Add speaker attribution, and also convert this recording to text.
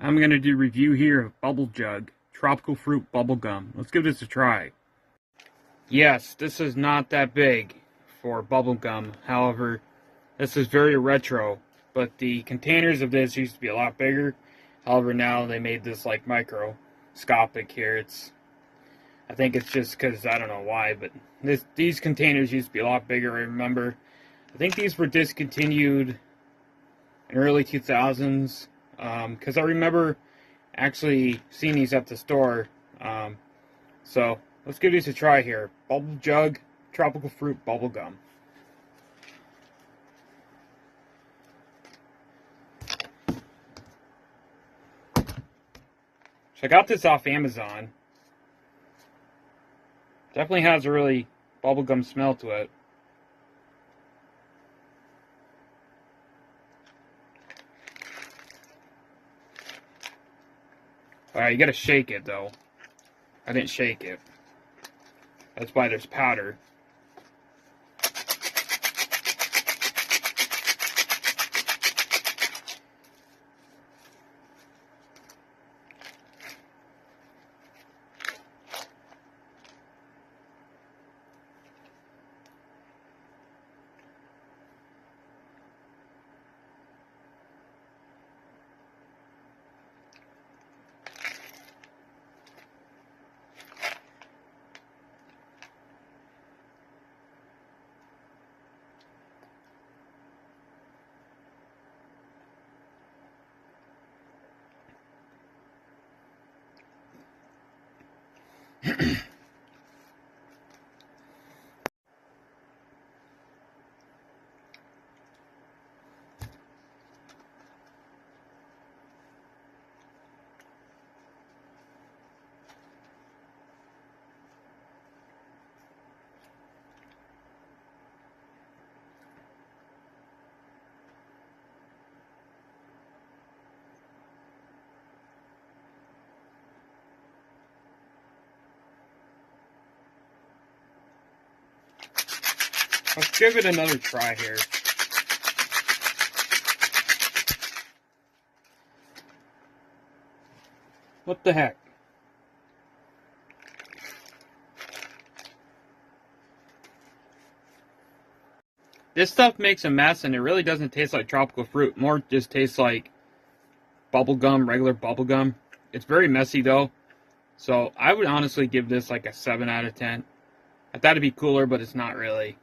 Speaker 1: I'm going to do a review here of Bubble Jug Tropical Fruit Bubble Gum. Let's give this a try. Yes, this is not that big for bubble gum. However, this is very retro, but the containers of this used to be a lot bigger. However, now they made this like microscopic here. I think it's just because, I don't know why, but these containers used to be a lot bigger. I remember, I think these were discontinued in early 2000s, because I remember actually seeing these at the store. So let's give these a try here. Bubble Jug Tropical Fruit Bubble Gum. So I got this off Amazon. Definitely has a really bubblegum smell to it. Alright, you gotta shake it though. I didn't shake it. That's why there's powder. Let's give it another try here. What the heck? This stuff makes a mess, and it really doesn't taste like tropical fruit. More just tastes like bubble gum, regular bubble gum. It's very messy though. So I would honestly give this like a 7 out of 10. I thought it'd be cooler, but it's not really.